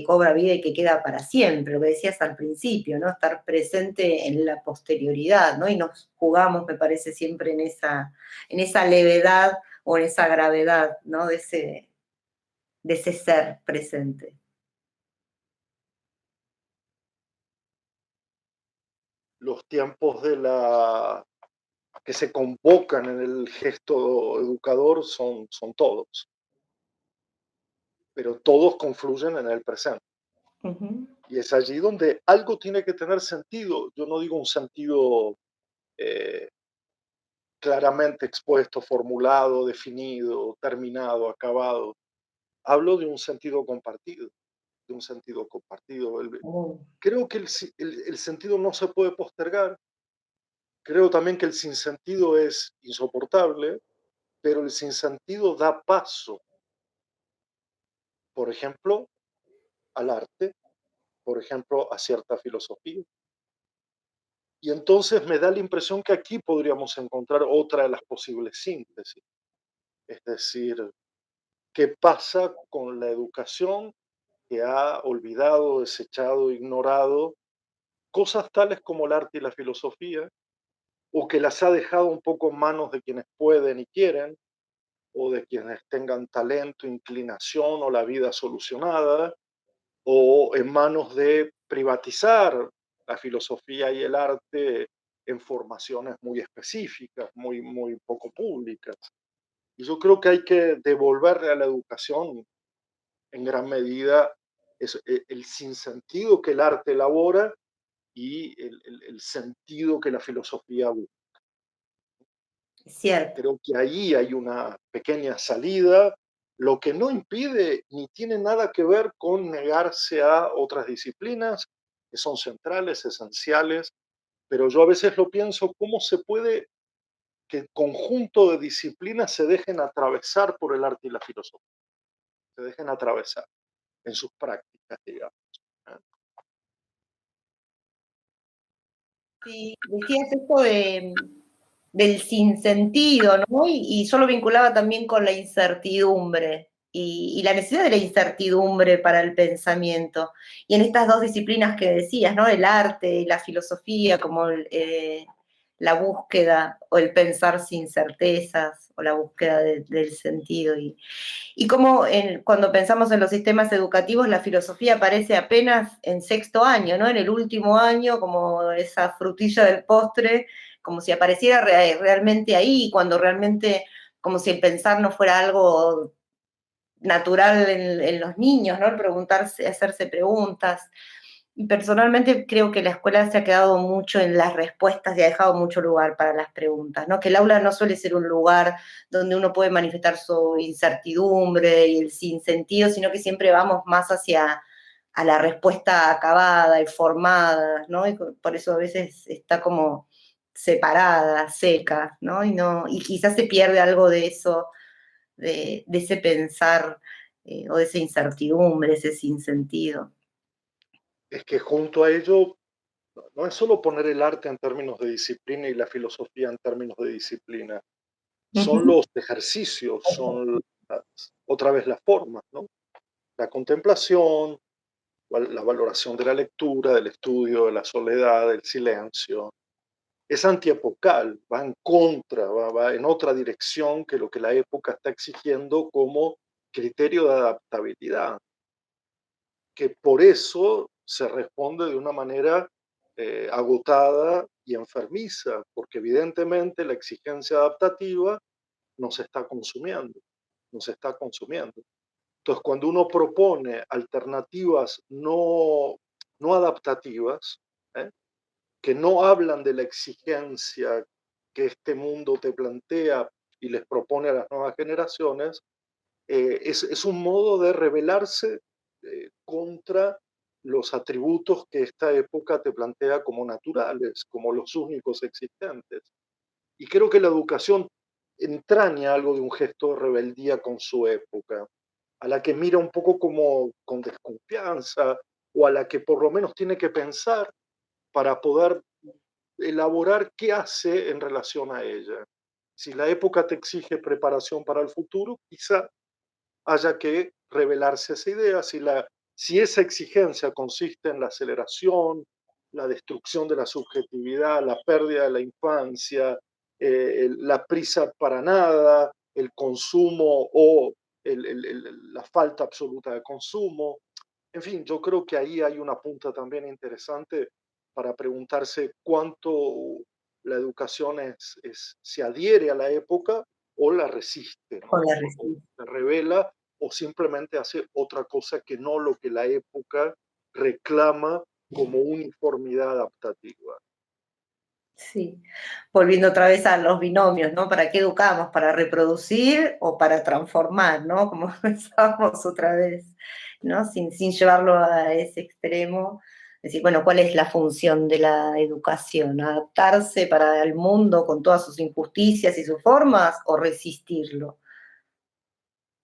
cobra vida y que queda para siempre, lo que decías al principio, ¿no? Estar presente en la posterioridad, ¿no? Y nos jugamos, me parece, siempre en esa levedad o en esa gravedad, ¿no? De ese ser presente. Los tiempos que se convocan en el gesto educador son todos, pero todos confluyen en el presente. Ujú. Y es allí donde algo tiene que tener sentido. Yo no digo un sentido eh, claramente expuesto, formulado, definido, terminado, acabado. Hablo de un sentido compartido, de un sentido compartido. Oh, Creo que el sentido no se puede postergar. Creo también que el sinsentido es insoportable, pero el sinsentido da paso, por ejemplo, al arte, por ejemplo, a cierta filosofía. Y entonces me da la impresión que aquí podríamos encontrar otra de las posibles síntesis. Es decir, ¿qué pasa con la educación que ha olvidado, desechado, ignorado cosas tales como el arte y la filosofía? o que las ha dejado un poco en manos de quienes pueden y quieren, o de quienes tengan talento, inclinación o la vida solucionada, o en manos de privatizar la filosofía y el arte en formaciones muy específicas, muy poco públicas. Y yo creo que hay que devolverle a la educación en gran medida el sinsentido que el arte elabora y el sentido que la filosofía busca. Es cierto. Creo que ahí hay una pequeña salida, lo que no impide ni tiene nada que ver con negarse a otras disciplinas que son centrales, esenciales, pero yo a veces lo pienso, ¿cómo se puede que el conjunto de disciplinas se dejen atravesar por el arte y la filosofía? Se dejen atravesar en sus prácticas, digamos. ¿Eh? Sí, decías esto del sinsentido, ¿no? Y yo lo vinculaba también con la incertidumbre y la necesidad de la incertidumbre para el pensamiento. Y en estas dos disciplinas que decías, ¿no? El arte y la filosofía, como la búsqueda o el pensar sin certezas o la búsqueda del sentido. Y cómo cuando pensamos en los sistemas educativos, la filosofía aparece apenas en sexto año, ¿no? En el último año, como esa frutilla del postre, como si apareciera realmente ahí, cuando realmente, como si el pensar no fuera algo natural en los niños, ¿no? El preguntarse, hacerse preguntas. Y personalmente creo que la escuela se ha quedado mucho en las respuestas y ha dejado mucho lugar para las preguntas, ¿no? Que el aula no suele ser un lugar donde uno puede manifestar su incertidumbre y el sinsentido, sino que siempre vamos más hacia a la respuesta acabada y formada, ¿no? Y por eso a veces está como separada, seca, ¿no? Y quizás se pierde algo de eso, de ese pensar o de esa incertidumbre, ese sinsentido. Es que junto a ello, no es solo poner el arte en términos de disciplina y la filosofía en términos de disciplina, son Ujú. los ejercicios, son otra vez las formas, ¿no? La contemplación, la valoración de la lectura, del estudio, de la soledad, del silencio. Es antiepocal, va en contra, va en otra dirección que lo que la época está exigiendo como criterio de adaptabilidad, que por eso se responde de una manera agotada y enfermiza, porque evidentemente la exigencia adaptativa nos está consumiendo, nos está consumiendo. Entonces, cuando uno propone alternativas no adaptativas, ¿eh? Que no hablan de la exigencia que este mundo te plantea y les propone a las nuevas generaciones, es un modo de rebelarse contra los atributos que esta época te plantea como naturales, como los únicos existentes. Y creo que la educación entraña algo de un gesto de rebeldía con su época, a la que mira un poco como con desconfianza o a la que por lo menos tiene que pensar para poder elaborar qué hace en relación a ella. Si la época te exige preparación para el futuro, quizá haya que revelarse esa idea. Si esa exigencia consiste en la aceleración, la destrucción de la subjetividad, la pérdida de la infancia, la prisa para nada, el consumo o la falta absoluta de consumo, en fin, yo creo que ahí hay una punta también interesante para preguntarse cuánto la educación se adhiere a la época o la resiste, Con ¿no? la O resistencia. se revela o simplemente hace otra cosa que no lo que la época reclama como uniformidad adaptativa. Sí, volviendo otra vez a los binomios, ¿no? ¿Para qué educamos? ¿Para reproducir o para transformar, ¿no? Como pensábamos otra vez, ¿no? Sin llevarlo a ese extremo. Decir, bueno, ¿cuál es la función de la educación? ¿Adaptarse para el mundo con todas sus injusticias y sus formas o resistirlo?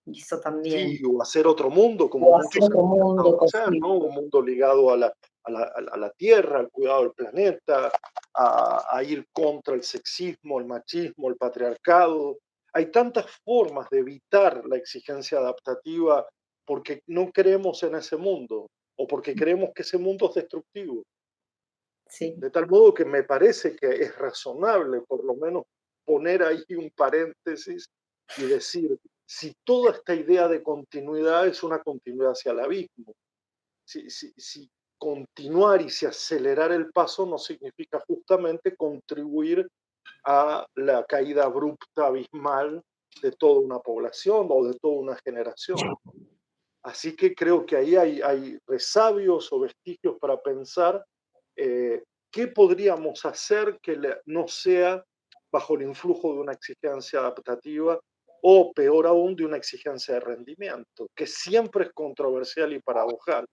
Y eso Sí, también. o hacer otro mundo, como O hacer muchos han otro mundo intentado hacer, posible. ¿no? Un mundo ligado a la tierra, al cuidado del planeta, a ir contra el sexismo, el machismo, el patriarcado. Hay tantas formas de evitar la exigencia adaptativa porque no creemos en ese mundo o porque creemos que ese mundo es destructivo. sí, De tal modo que me parece que es razonable por lo menos poner ahí un paréntesis y decir, si toda esta idea de continuidad es una continuidad hacia el abismo, si continuar y si acelerar el paso no significa justamente contribuir a la caída abrupta, abismal de toda una población o de toda una generación. Así que creo que ahí hay resabios o vestigios para pensar eh, qué podríamos hacer que no sea bajo el influjo de una exigencia adaptativa o peor aún de una exigencia de rendimiento, que siempre es controversial y paradojal,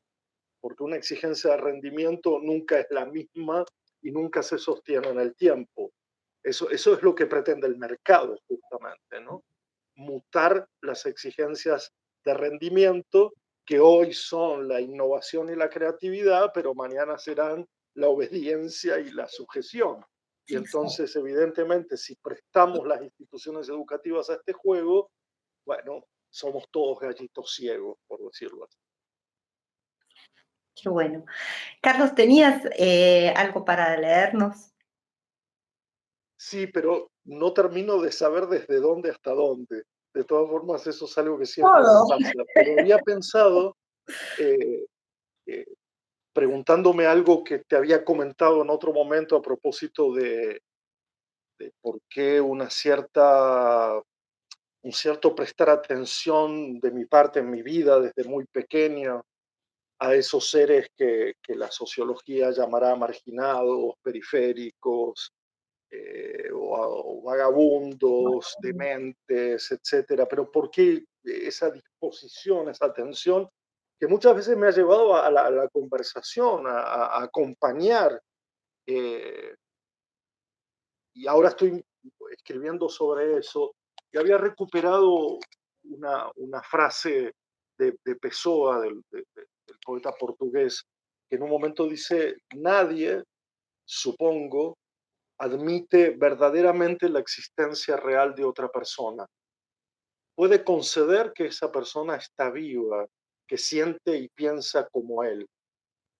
porque una exigencia de rendimiento nunca es la misma y nunca se sostiene en el tiempo. Eso es lo que pretende el mercado justamente, ¿no? Mutar las exigencias de rendimiento que hoy son la innovación y la creatividad, pero mañana serán la obediencia y la sujeción. Y exacto. entonces, evidentemente, si prestamos las instituciones educativas a este juego, bueno, somos todos gallitos ciegos, por decirlo así. Qué bueno. Carlos, ¿tenías algo para leernos? Sí, pero no termino de saber desde dónde hasta dónde. De todas formas, eso es algo que siempre me Todo. pasa. Pero había pensado eh, eh, preguntándome algo que te había comentado en otro momento a propósito de por qué un cierto prestar atención de mi parte en mi vida desde muy pequeño a esos seres que la sociología llamará marginados, periféricos, o vagabundos, dementes, etcétera. Pero ¿por qué esa disposición, esa atención que muchas veces me ha llevado a la conversación, a acompañar? eh, y ahora estoy escribiendo sobre eso, y había recuperado una frase de Pessoa, del poeta portugués, que en un momento dice, nadie, supongo, admite verdaderamente la existencia real de otra persona. Puede conceder que esa persona está viva, que siente y piensa como él,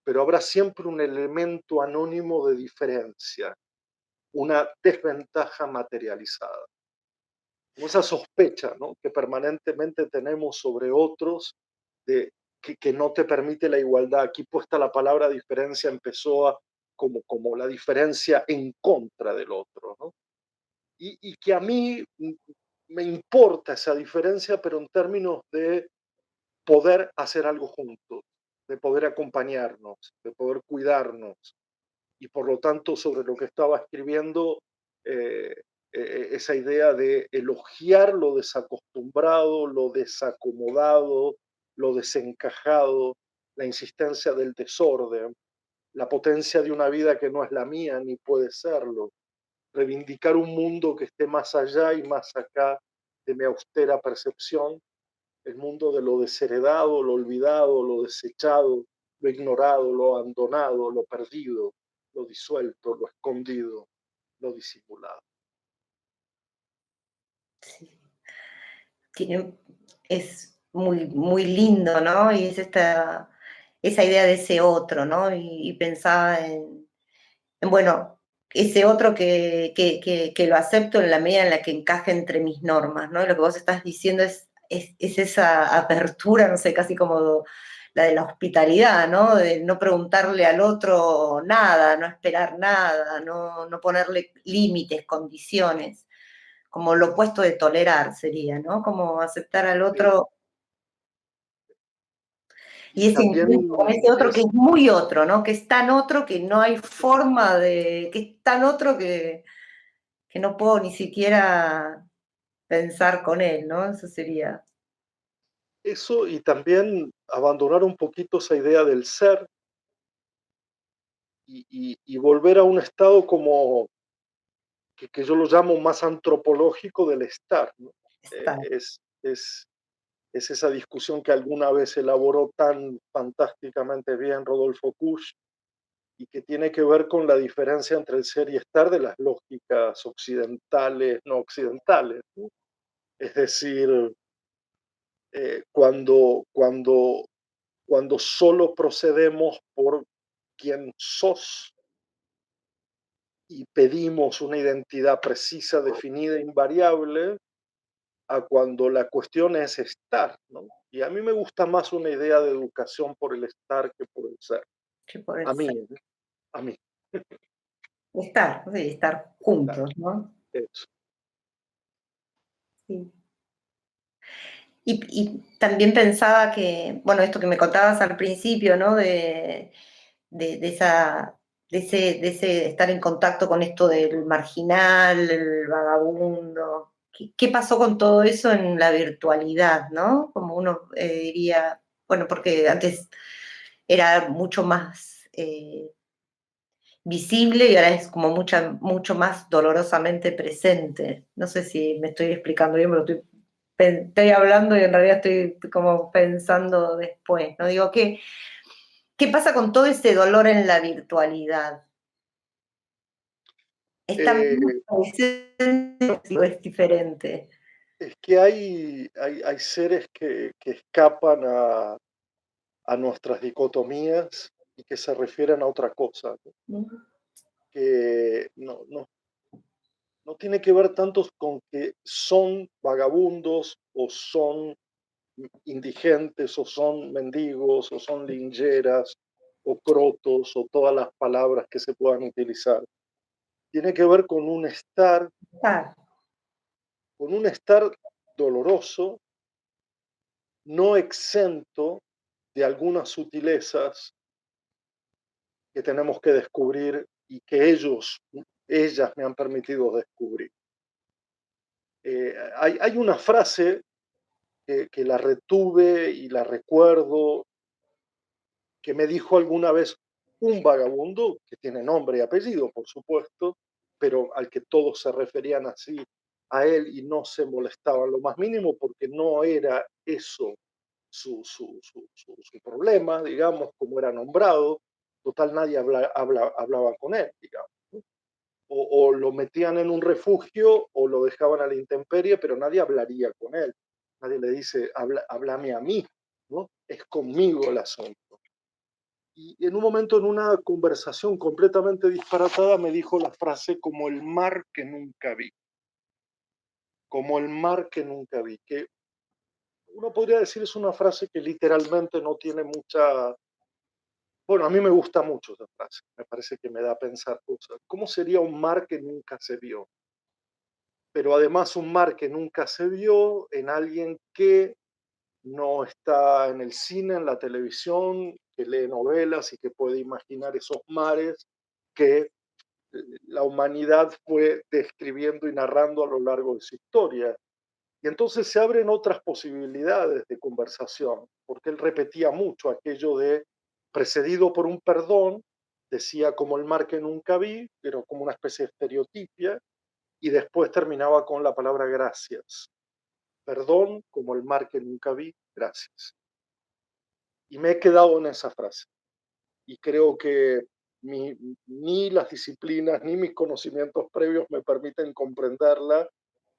pero habrá siempre un elemento anónimo de diferencia, una desventaja materializada. Como esa sospecha, ¿no?, que permanentemente tenemos sobre otros de que no te permite la igualdad. Aquí puesta la palabra diferencia empezó como la diferencia en contra del otro, ¿no? Y que a mí me importa esa diferencia, pero en términos de poder hacer algo juntos, de poder acompañarnos, de poder cuidarnos. Y por lo tanto, sobre lo que estaba escribiendo, eh, esa idea de elogiar lo desacostumbrado, lo desacomodado, lo desencajado, la insistencia del desorden, la potencia de una vida que no es la mía ni puede serlo, reivindicar un mundo que esté más allá y más acá de mi austera percepción, el mundo de lo desheredado, lo olvidado, lo desechado, lo ignorado, lo abandonado, lo perdido, lo disuelto, lo escondido, lo disimulado. Sí. Tiene- es muy, muy lindo, ¿no? Y es esa idea de ese otro, ¿no? Y pensaba bueno, ese otro que lo acepto en la medida en la que encaje entre mis normas, ¿no? Y lo que vos estás diciendo es esa apertura, no sé, casi como la de la hospitalidad, ¿no? De no preguntarle al otro nada, no esperar nada, no ponerle límites, condiciones, como lo opuesto de tolerar sería, ¿no? Como aceptar al Sí. otro y Y ese encuentro con también ese otro que es es muy otro, ¿no? Que es tan otro que no hay forma que es tan otro que no puedo ni siquiera pensar con él, ¿no? Eso sería. eso, y también abandonar un poquito esa idea del ser y volver a un estado como que yo lo llamo más antropológico del estar, ¿no? Estar. Es esa discusión que alguna vez elaboró tan fantásticamente bien Rodolfo Kusch y que tiene que ver con la diferencia entre el ser y estar de las lógicas occidentales, no occidentales, ¿no? Es decir, cuando solo procedemos por quien sos y pedimos una identidad precisa, definida, invariable, a cuando la cuestión es estar, ¿no? Y a mí me gusta más una idea de educación por el estar que por el ser. que por el A mí, ser. ¿eh? A mí. Estar, sí, estar Estar, juntos, ¿no? eso. Sí. Y también pensaba que, bueno, esto que me contabas al principio, ¿no? De esa, de ese estar en contacto con esto del marginal, el vagabundo. ¿Qué pasó con todo eso en la virtualidad, ¿no? Como uno diría, bueno, porque antes era mucho más visible y ahora es como mucho más dolorosamente presente. No sé si me estoy explicando bien, pero estoy hablando y en realidad estoy como pensando después, ¿no? Digo, ¿qué pasa con todo ese dolor en la virtualidad? ¿Está Eh, muy presente o es diferente? es que hay seres que escapan a nuestras dicotomías y que se refieren a otra cosa, ¿no? ¿No? Que no tiene que ver tanto con que son vagabundos o son indigentes o son mendigos o son lincheras o crotos o todas las palabras que se puedan utilizar. Tiene que ver Está, con un estar doloroso, no exento de algunas sutilezas que tenemos que descubrir y que ellas me han permitido descubrir. Hay una frase que la retuve y la recuerdo, que me dijo alguna vez un vagabundo, que tiene nombre y apellido, por supuesto, pero al que todos se referían así a él y no se molestaban lo más mínimo porque no era eso su problema, digamos, como era nombrado. Total, nadie hablaba con él, digamos. ¿No? O lo metían en un refugio o lo dejaban a la intemperie, pero nadie hablaría con él. Nadie le dice, háblame a mí, ¿no? Es conmigo el asunto. Y en un momento, en una conversación completamente disparatada, me dijo la frase como el mar que nunca vi, como el mar que nunca vi, que uno podría decir es una frase que literalmente no tiene mucha. Bueno, a mí me gusta mucho esa frase, me parece que me da a pensar cosas. ¿Cómo sería un mar que nunca se vio? Pero además un mar que nunca se vio en alguien que no está en el cine, en la televisión, que lee novelas y que puede imaginar esos mares que la humanidad fue describiendo y narrando a lo largo de su historia. Y entonces se abren otras posibilidades de conversación, porque él repetía mucho aquello de precedido por un perdón, decía como el mar que nunca vi, pero como una especie de estereotipia, y después terminaba con la palabra gracias. Perdón como el mar que nunca vi, gracias. Y me he quedado en esa frase. Y creo que ni las disciplinas ni mis conocimientos previos me permiten comprenderla,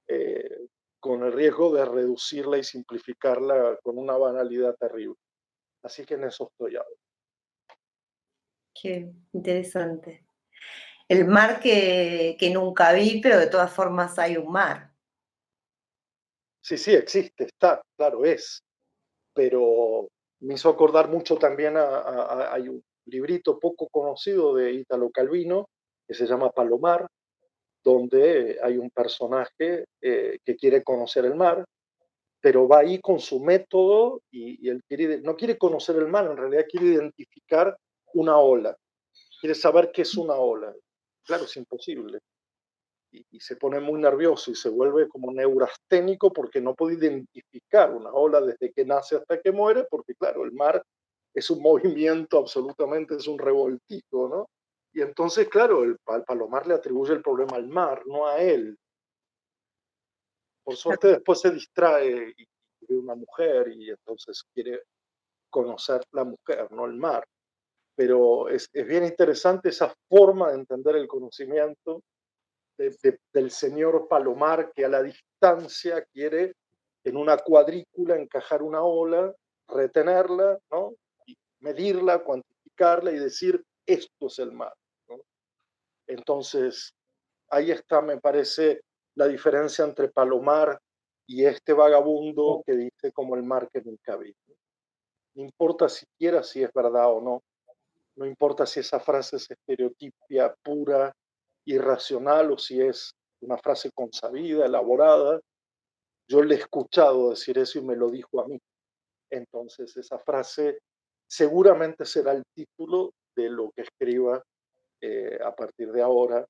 eh, con el riesgo de reducirla y simplificarla con una banalidad terrible. Así que en eso estoy ahora. qué interesante. El mar que nunca vi, pero de todas formas hay un mar. Sí, sí, existe, está, claro, es, pero me hizo acordar mucho también hay un librito poco conocido de Italo Calvino que se llama Palomar, donde hay un personaje que quiere conocer el mar, pero va ahí con su método y él no quiere conocer el mar, en realidad quiere identificar una ola, quiere saber qué es una ola. Claro, es imposible. Y se pone muy nervioso y se vuelve como neurasténico porque no puede identificar una ola desde que nace hasta que muere, porque claro, el mar es un movimiento absolutamente, es un revoltijo, ¿no? Y entonces, claro, al palomar le atribuye el problema al mar, no a él. Por suerte después se distrae y ve una mujer y entonces quiere conocer la mujer, no el mar. Pero es bien interesante esa forma de entender el conocimiento del señor Palomar, que a la distancia quiere en una cuadrícula encajar una ola, retenerla, ¿no? Y medirla, cuantificarla y decir, esto es el mar, ¿no? Entonces, ahí está, me parece, la diferencia entre Palomar y este vagabundo que dice como el mar que nunca vi. No importa siquiera si es verdad o no, no importa si esa frase es estereotipia pura, irracional o si es una frase consabida, elaborada. Yo le he escuchado decir eso y me lo dijo a mí. Entonces, esa frase seguramente será el título de lo que escriba a partir de ahora.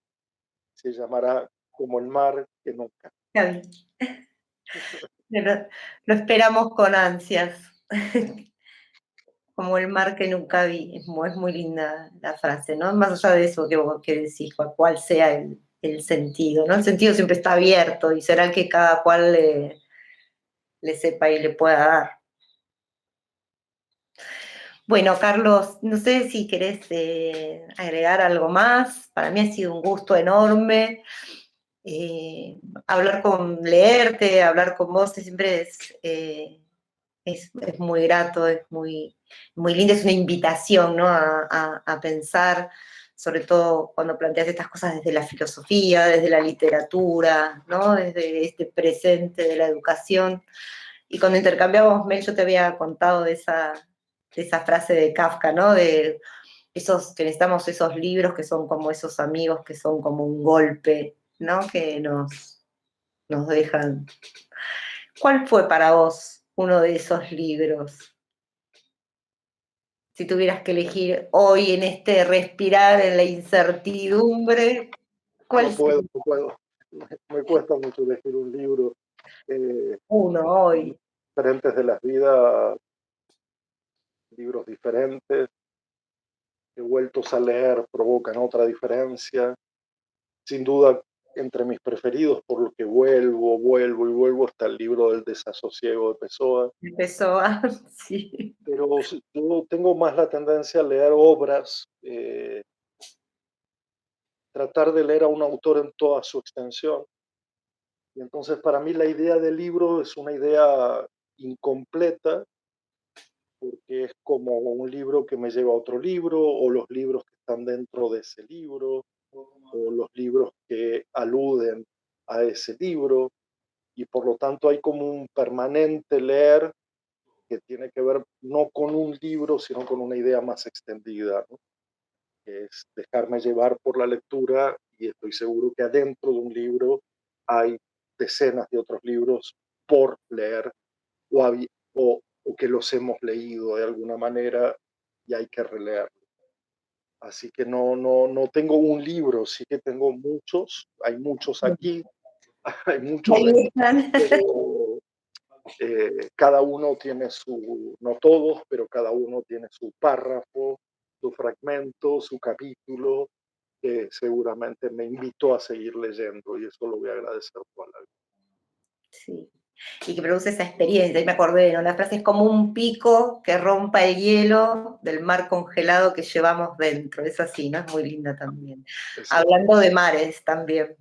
Se llamará Como el mar que nunca. Gaby. Lo esperamos con ansias. Como el mar que nunca vi. Es muy linda la frase, ¿no? Más allá de eso que vos que decís, cuál sea el sentido, ¿no? El sentido siempre está abierto y será el que cada cual le sepa y le pueda dar. Bueno, Carlos, no sé si querés agregar algo más. Para mí ha sido un gusto enorme. Eh, leerte, hablar con vos siempre es muy grato, es muy lindo, es una invitación, ¿no? A pensar, sobre todo cuando planteas estas cosas desde la filosofía, desde la literatura, ¿no? Desde este presente de la educación. Y cuando intercambiamos mail yo te había contado de esa frase de Kafka, ¿no? De que necesitamos esos libros que son como esos amigos que son como un golpe, ¿no? Que nos dejan. ¿Cuál fue para vos uno de esos libros? Si tuvieras que elegir hoy en este respirar en la incertidumbre, ¿cuál No puedo, sería no puedo. Me cuesta mucho elegir un libro. uno hoy? Diferentes de las vidas, libros diferentes, vueltos a leer provocan otra diferencia. Sin duda, entre mis preferidos, por lo que vuelvo y vuelvo, está el libro del desasosiego de Pessoa. Empezó a, sí, Pero yo tengo más la tendencia a leer obras, tratar de leer a un autor en toda su extensión. Y entonces para mí la idea del libro es una idea incompleta, porque es como un libro que me lleva a otro libro, o los libros que están dentro de ese libro, o los libros que aluden a ese libro, y por lo tanto hay como un permanente leer que tiene que ver no con un libro, sino con una idea más extendida, ¿no? Que es dejarme llevar por la lectura y estoy seguro que adentro de un libro hay decenas de otros libros por leer o, o que los hemos leído de alguna manera y hay que releer. Así que no tengo un libro, sí que tengo muchos, hay muchos aquí, hay muchos ahí de mí, están. pero cada uno tiene su, no todos, pero cada uno tiene su párrafo, su fragmento, su capítulo, que seguramente me invitó a seguir leyendo y eso lo voy a agradecer toda la vida. Sí. Y que produce esa experiencia. Y me acordé, ¿no? La frase es como un pico que rompa el hielo del mar congelado que llevamos dentro. Es así, ¿no? Es muy linda también. Exacto. Hablando de mares también.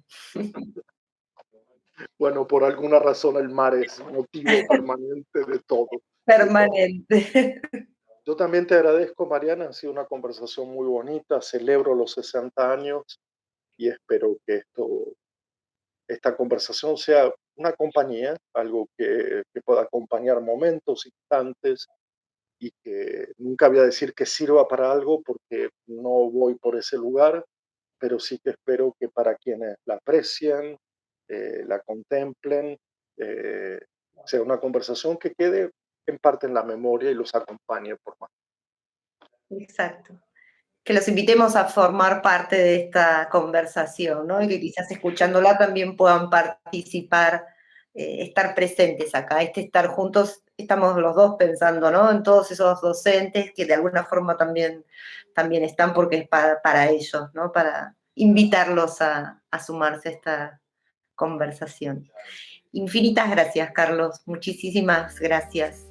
Bueno, por alguna razón el mar es motivo permanente de todo, de todo. Permanente. Yo también te agradezco, Mariana, ha sido una conversación muy bonita, celebro los 60 años y espero que esta conversación sea una compañía, algo que pueda acompañar momentos, instantes, y que nunca voy a decir que sirva para algo porque no voy por ese lugar, pero sí que espero que para quienes la aprecien, la contemplen, eh, sea una conversación que quede en parte en la memoria y los acompañe por más. Exacto. Que los invitemos a formar parte de esta conversación, ¿no? Y que quizás escuchándola también puedan participar, estar presentes acá, estar juntos, estamos los dos pensando, ¿no? En todos esos docentes que de alguna forma también están porque es para ellos, ¿no? Para invitarlos a sumarse a esta conversación. Infinitas gracias, Carlos. Muchísimas gracias.